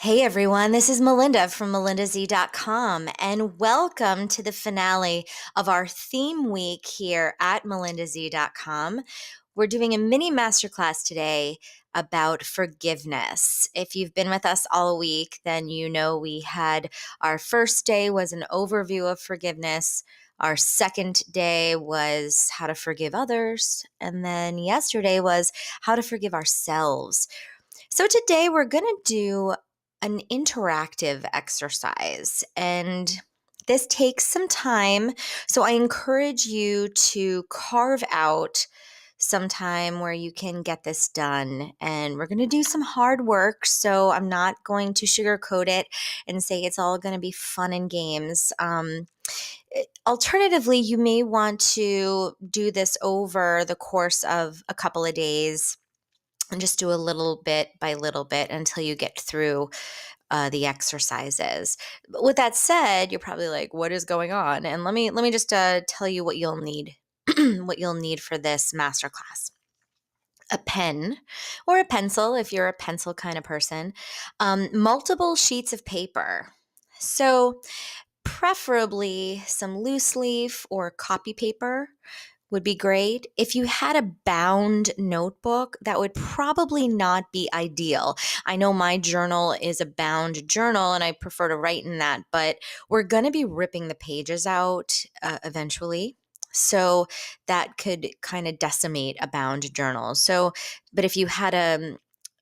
Hey everyone, this is Melinda from melindaz.com, and welcome to the finale of our theme week here at melindaz.com. We're doing a mini masterclass today about forgiveness. If you've been with us all week, then you know we had our first day was an overview of forgiveness. Our second day was how to forgive others. And then yesterday was how to forgive ourselves. So today we're going to do an interactive exercise, and this takes some time. So I encourage you to carve out some time where you can get this done. And we're going to do some hard work. So I'm not going to sugarcoat it and say it's all going to be fun and games. Alternatively, you may want to do this over the course of a couple of days and just do a little bit by little bit until you get through the exercises. But with that said, you're probably like, "What is going on?" And let me just tell you what you'll need, what you'll need for this masterclass: a pen or a pencil if you're a pencil kind of person, multiple sheets of paper. So preferably some loose leaf or copy paper would be great. If you had a bound notebook, that would probably not be ideal. I know my journal is a bound journal and I prefer to write in that, but we're going to be ripping the pages out eventually. So that could kind of decimate a bound journal. But if you had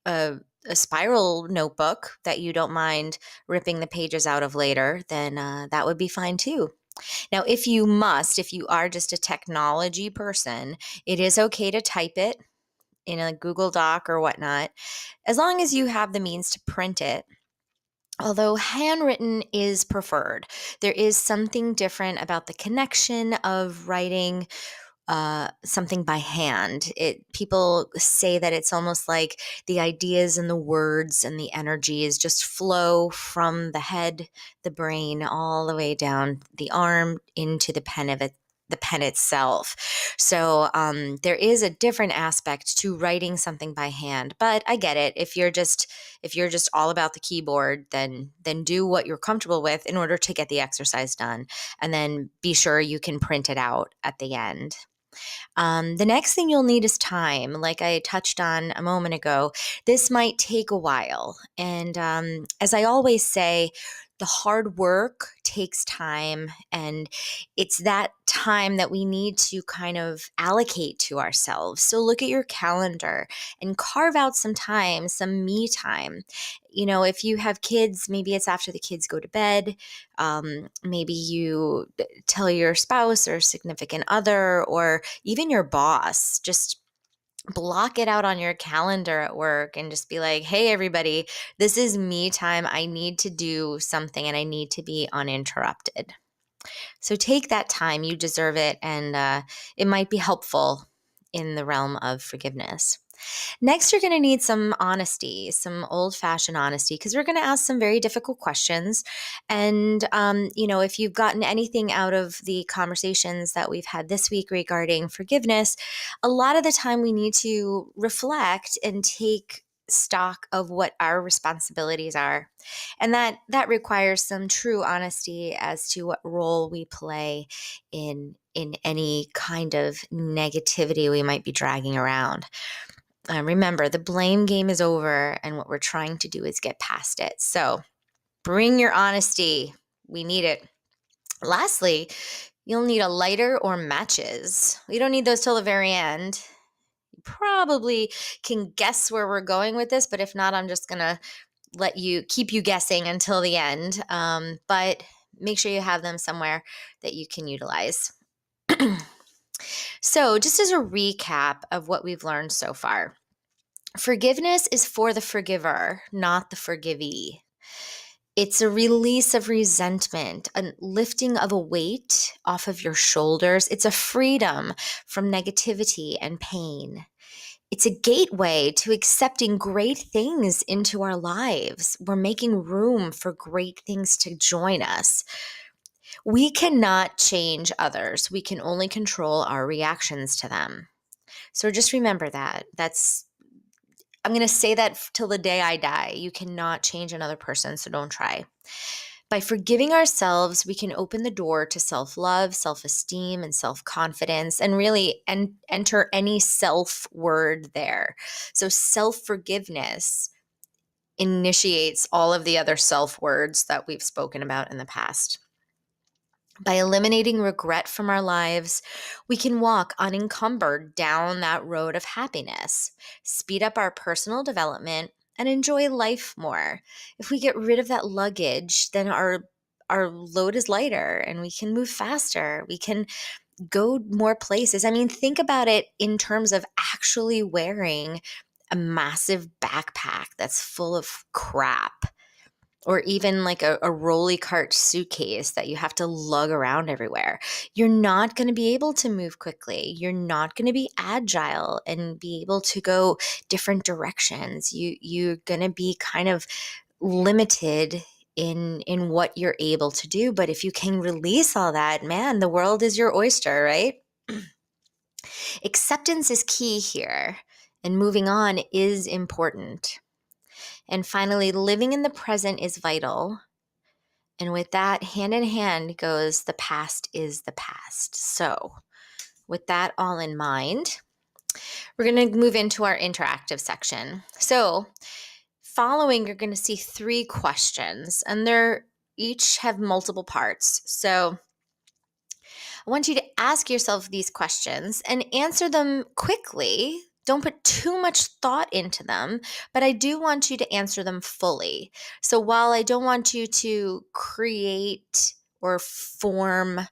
a spiral notebook that you don't mind ripping the pages out of later, then that would be fine too. Now, if you are just a technology person, it is okay to type it in a Google Doc or whatnot, as long as you have the means to print it. Although handwritten is preferred, there is something different about the connection of writing something by hand. People say that it's almost like the ideas and the words and the energies just flow from the head, the brain, all the way down the arm into the pen of it. The pen itself. So there is a different aspect to writing something by hand, but I get it. If you're just all about the keyboard, then do what you're comfortable with in order to get the exercise done, and then be sure you can print it out at the end. The next thing you'll need is time. Like I touched on a moment ago, this might take a while. And as I always say, the hard work takes time, and it's that time that we need to kind of allocate to ourselves. So look at your calendar and carve out some time, some me time. You know, if you have kids, maybe it's after the kids go to bed. Maybe you tell your spouse or significant other or even your boss, just block it out on your calendar at work and just be like, "Hey, everybody, this is me time. I need to do something and I need to be uninterrupted." So take that time. You deserve it. And it might be helpful in the realm of forgiveness. Next, you're going to need some honesty, some old fashioned honesty, because we're going to ask some very difficult questions. And, if you've gotten anything out of the conversations that we've had this week regarding forgiveness, a lot of the time we need to reflect and take stock of what our responsibilities are. And that requires some true honesty as to what role we play in any kind of negativity we might be dragging around. Remember, the blame game is over, and what we're trying to do is get past it. So bring your honesty. We need it. Lastly, you'll need a lighter or matches. We don't need those till the very end. You probably can guess where we're going with this, but if not, I'm just going to keep you guessing until the end. But make sure you have them somewhere that you can utilize. So just as a recap of what we've learned so far, forgiveness is for the forgiver, not the forgivee. It's a release of resentment, a lifting of a weight off of your shoulders. It's a freedom from negativity and pain. It's a gateway to accepting great things into our lives. We're making room for great things to join us. We cannot change others. We can only control our reactions to them. So just remember that. That's I'm going to say that till the day I die. You cannot change another person, so don't try. By forgiving ourselves, we can open the door to self-love, self-esteem, and self-confidence, and really enter any self word there. So self-forgiveness initiates all of the other self words that we've spoken about in the past. By eliminating regret from our lives, we can walk unencumbered down that road of happiness, speed up our personal development, and enjoy life more. If we get rid of that luggage, then our load is lighter and we can move faster. We can go more places. I mean, think about it in terms of actually wearing a massive backpack that's full of crap, or even like a rolly cart suitcase that you have to lug around everywhere. You're not going to be able to move quickly. You're not going to be agile and be able to go different directions. You're going to be kind of limited in what you're able to do. But if you can release all that, man, the world is your oyster, right? Acceptance is key here, and moving on is important. And finally, living in the present is vital. And with that, hand in hand goes the past is the past. So, with that all in mind, we're going to move into our interactive section. So, following, you're going to see 3 questions, and they're each have multiple parts. So, I want you to ask yourself these questions and answer them quickly. Don't put too much thought into them, but I do want you to answer them fully. So while I don't want you to create or form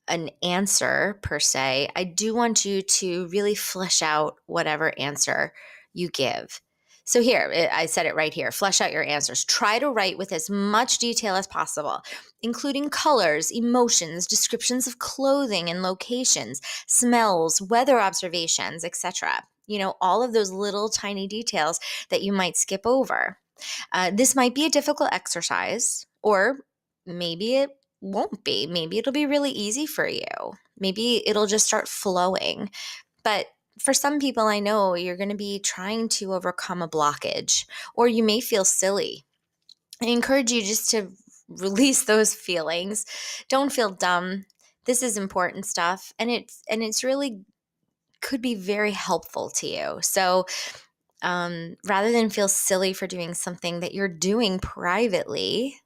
an answer per se, I do want you to really flesh out whatever answer you give. So here, I said it right here, flesh out your answers. Try to write with as much detail as possible, including colors, emotions, descriptions of clothing and locations, smells, weather observations, etc. You know, all of those little tiny details that you might skip over. This might be a difficult exercise, or maybe it won't be. Maybe it'll be really easy for you. Maybe it'll just start flowing. But for some people, I know you're going to be trying to overcome a blockage, or you may feel silly. I encourage you just to release those feelings. Don't feel dumb. This is important stuff, and it's really could be very helpful to you. So rather than feel silly for doing something that you're doing privately,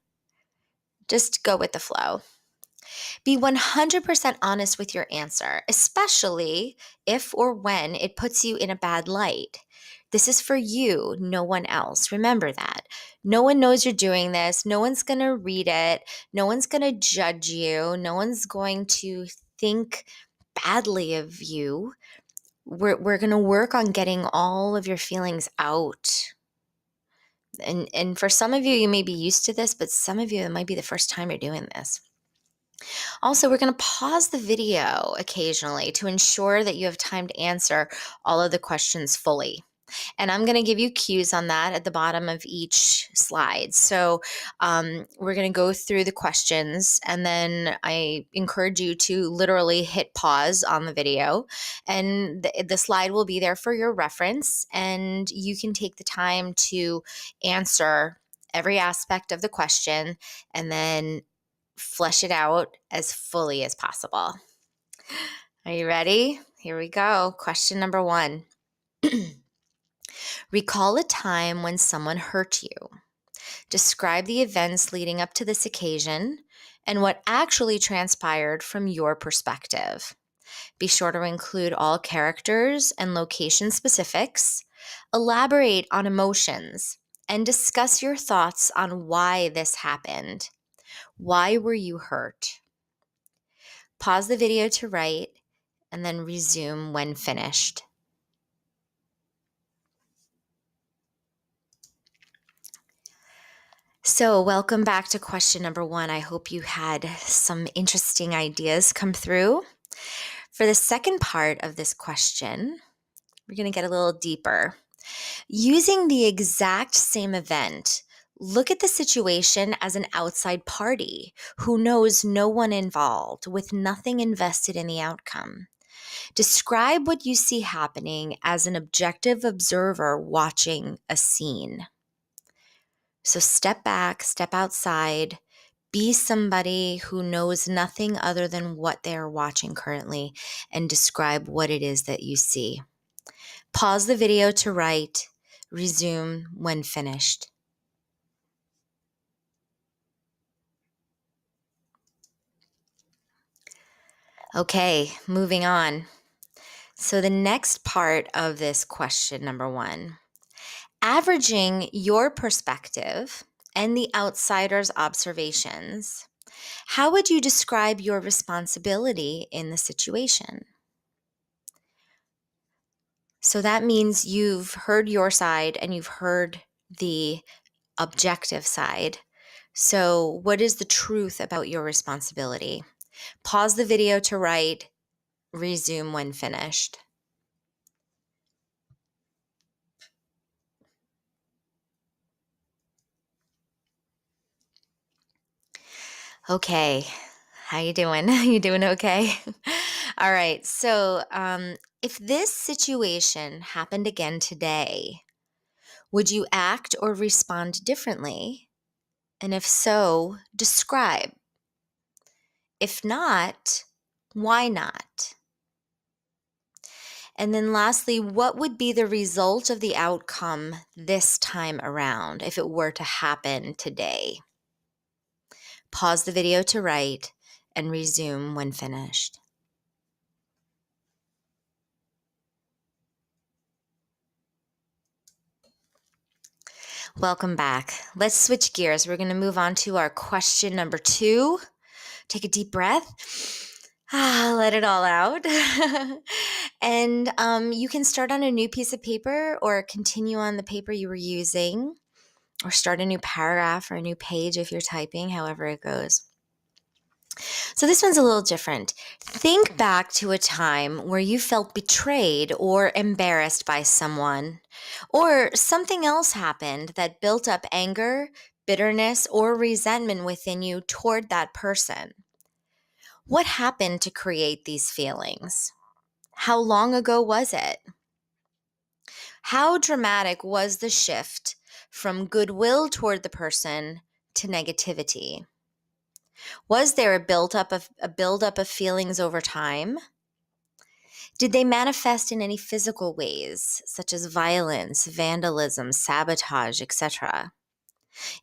just go with the flow. Be 100% honest with your answer, especially if or when it puts you in a bad light. This is for you, no one else. Remember that. No one knows you're doing this. No one's going to read it. No one's going to judge you. No one's going to think badly of you. We're going to work on getting all of your feelings out. And for some of you, you may be used to this, but some of you, it might be the first time you're doing this. Also, we're going to pause the video occasionally to ensure that you have time to answer all of the questions fully. And I'm going to give you cues on that at the bottom of each slide. So we're going to go through the questions, and then I encourage you to literally hit pause on the video, and the slide will be there for your reference, and you can take the time to answer every aspect of the question and then flesh it out as fully as possible. Are you ready? Here we go. Question number 1. Recall a time when someone hurt you. Describe the events leading up to this occasion and what actually transpired from your perspective. Be sure to include all characters and location specifics. Elaborate on emotions and discuss your thoughts on why this happened. Why were you hurt? Pause the video to write and then resume when finished. So, welcome back to question number 1. I hope you had some interesting ideas come through. For the second part of this question, we're going to get a little deeper. Using the exact same event, look at the situation as an outside party who knows no one involved, with nothing invested in the outcome. Describe what you see happening as an objective observer watching a scene. So step back, step outside, be somebody who knows nothing other than what they are watching currently, and describe what it is that you see. Pause the video to write, resume when finished. Okay, moving on. So the next part of this question, number 1, averaging your perspective and the outsider's observations, how would you describe your responsibility in the situation? So that means you've heard your side and you've heard the objective side. So what is the truth about your responsibility? Pause the video to write, resume when finished. Okay, how you doing? You doing okay? All right. So, if this situation happened again today, would you act or respond differently? And if so, describe. If not, why not? And then lastly, what would be the result of the outcome this time around if it were to happen today? Pause the video to write and resume when finished. Welcome back. Let's switch gears. We're going to move on to our question number 2. Take a deep breath. Let it all out. And you can start on a new piece of paper or continue on the paper you were using, or start a new paragraph or a new page if you're typing, however it goes. So this one's a little different. Think back to a time where you felt betrayed or embarrassed by someone, or something else happened that built up anger, bitterness, or resentment within you toward that person. What happened to create these feelings? How long ago was it? How dramatic was the shift from goodwill toward the person to negativity? Was there a buildup of feelings over time? Did they manifest in any physical ways, such as violence, vandalism, sabotage, etc.?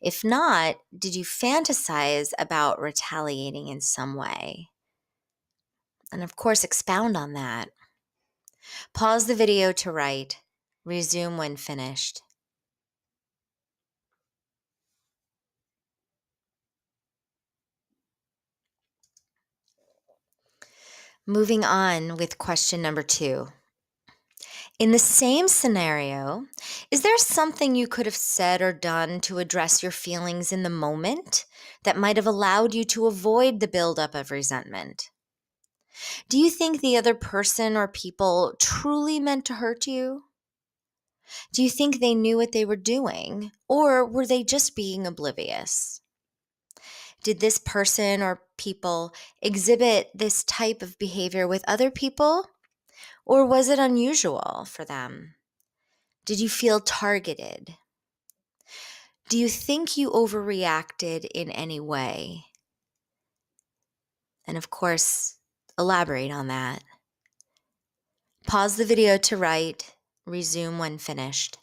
If not, did you fantasize about retaliating in some way? And of course, expound on that. Pause the video to write. Resume when finished. Moving on with question number 2. In the same scenario, is there something you could have said or done to address your feelings in the moment that might have allowed you to avoid the buildup of resentment? Do you think the other person or people truly meant to hurt you? Do you think they knew what they were doing, or were they just being oblivious? Did this person or people exhibit this type of behavior with other people, or was it unusual for them? Did you feel targeted? Do you think you overreacted in any way? And of course, elaborate on that. Pause the video to write, resume when finished.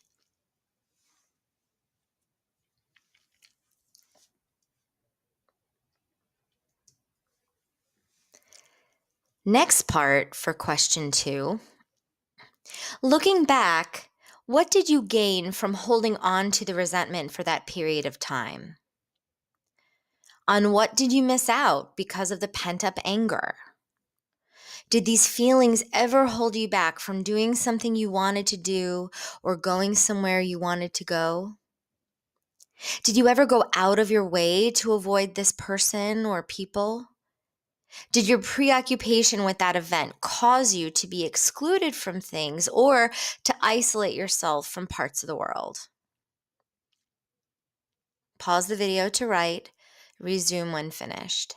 Next part for question 2. Looking back, what did you gain from holding on to the resentment for that period of time? On what did you miss out because of the pent-up anger? Did these feelings ever hold you back from doing something you wanted to do or going somewhere you wanted to go? Did you ever go out of your way to avoid this person or people? Did your preoccupation with that event cause you to be excluded from things or to isolate yourself from parts of the world? Pause the video to write, resume when finished.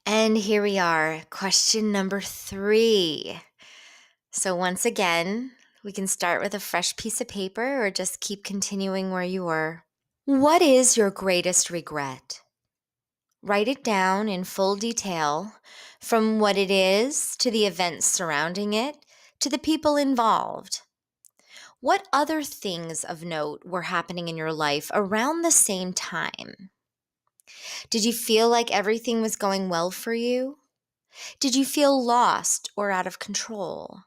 And here we are, question number 3. So once again, we can start with a fresh piece of paper or just keep continuing where you were. What is your greatest regret? Write it down in full detail, from what it is to the events surrounding it to the people involved. What other things of note were happening in your life around the same time? Did you feel like everything was going well for you? Did you feel lost or out of control?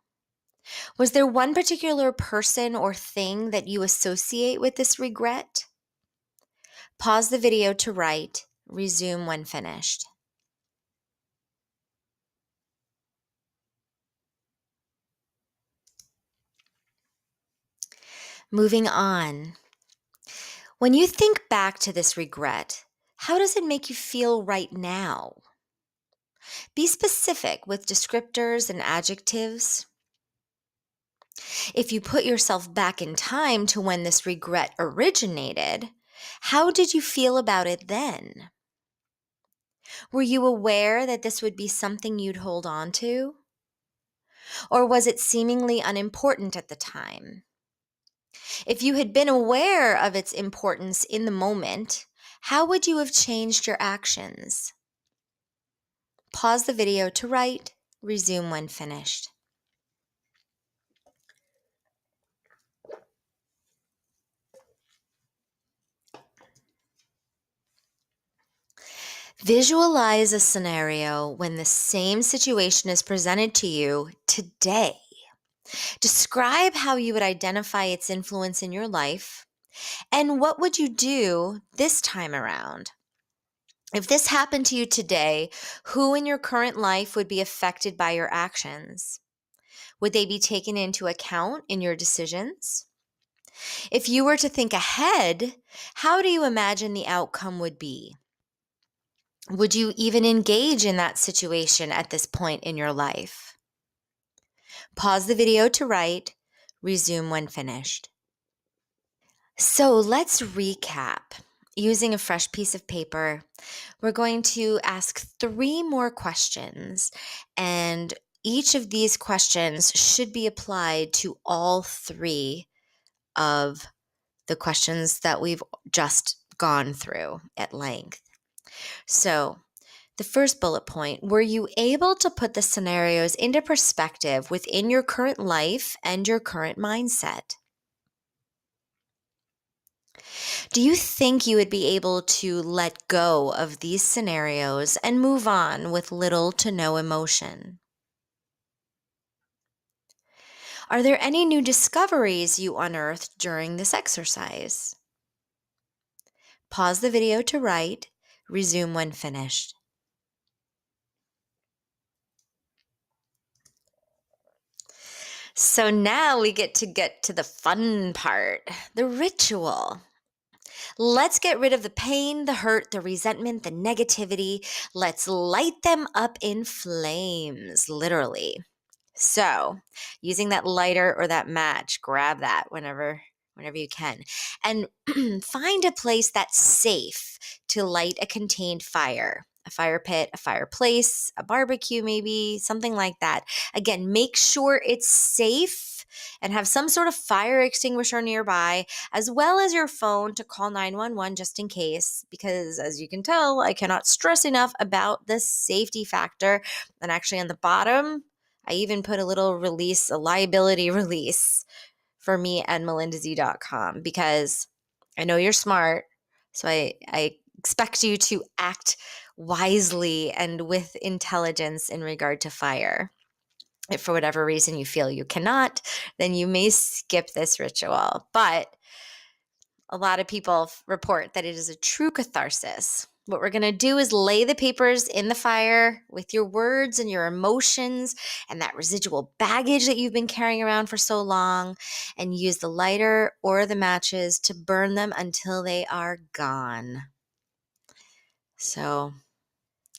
Was there one particular person or thing that you associate with this regret? Pause the video to write. Resume when finished. Moving on. When you think back to this regret, how does it make you feel right now? Be specific with descriptors and adjectives. If you put yourself back in time to when this regret originated, how did you feel about it then? Were you aware that this would be something you'd hold on to? Or was it seemingly unimportant at the time? If you had been aware of its importance in the moment, how would you have changed your actions? Pause the video to write. Resume when finished. Visualize a scenario when the same situation is presented to you today. Describe how you would identify its influence in your life, and what would you do this time around? If this happened to you today, who in your current life would be affected by your actions? Would they be taken into account in your decisions? If you were to think ahead, how do you imagine the outcome would be? Would you even engage in that situation at this point in your life? Pause the video to write. Resume when finished. So let's recap. Using a fresh piece of paper, we're going to ask 3 more questions, and each of these questions should be applied to all 3 of the questions that we've just gone through at length. So, the first bullet point, were you able to put the scenarios into perspective within your current life and your current mindset? Do you think you would be able to let go of these scenarios and move on with little to no emotion? Are there any new discoveries you unearthed during this exercise? Pause the video to write. Resume when finished. So now we get to the fun part, the ritual. Let's get rid of the pain, the hurt, the resentment, the negativity. Let's light them up in flames, literally. So, using that lighter or that match, grab that whenever you can. And find a place that's safe to light a contained fire. A fire pit, a fireplace, a barbecue maybe, something like that. Again, make sure it's safe and have some sort of fire extinguisher nearby, as well as your phone to call 911 just in case, because as you can tell, I cannot stress enough about the safety factor. And actually on the bottom, I even put a little release, a liability release for me at melindaz.com, because I know you're smart. So I expect you to act wisely and with intelligence in regard to fire. If for whatever reason you feel you cannot, then you may skip this ritual. But a lot of people report that it is a true catharsis. What we're going to do is lay the papers in the fire with your words and your emotions and that residual baggage that you've been carrying around for so long, and use the lighter or the matches to burn them until they are gone. So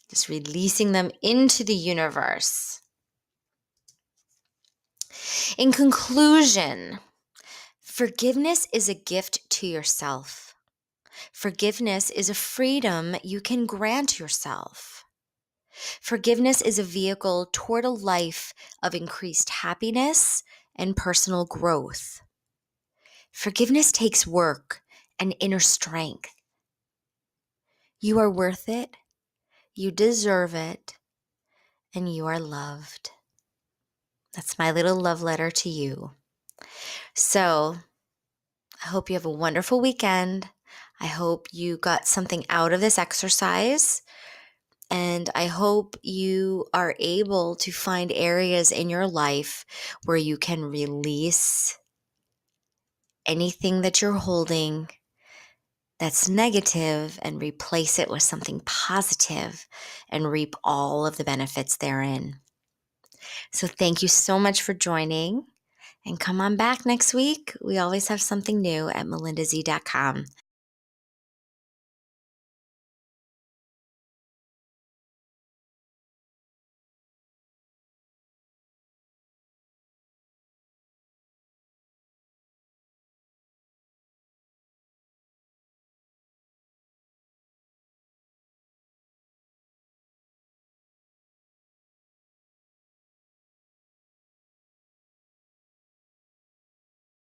just releasing them into the universe. In conclusion, forgiveness is a gift to yourself. Forgiveness is a freedom you can grant yourself. Forgiveness is a vehicle toward a life of increased happiness and personal growth. Forgiveness takes work and inner strength. You are worth it, you deserve it, and you are loved. That's my little love letter to you. So I hope you have a wonderful weekend. I hope you got something out of this exercise. And I hope you are able to find areas in your life where you can release anything that you're holding that's negative and replace it with something positive and reap all of the benefits therein. So thank you so much for joining, and come on back next week. We always have something new at melindaz.com.